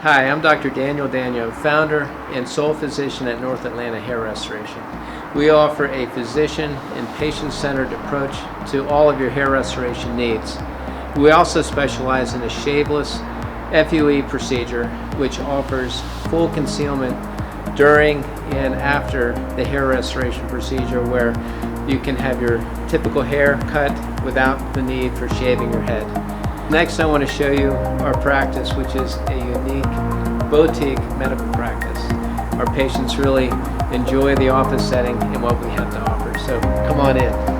Hi, I'm Dr. Danyo, founder and sole physician at North Atlanta Hair Restoration. We offer a physician and patient-centered approach to all of your hair restoration needs. We also specialize in a shaveless FUE procedure, which offers full concealment during and after the hair restoration procedure, where you can have your typical hair cut without the need for shaving your head. Next, I want to show you our practice, which is a unique boutique medical practice. Our patients really enjoy the office setting and what we have to offer, so come on in.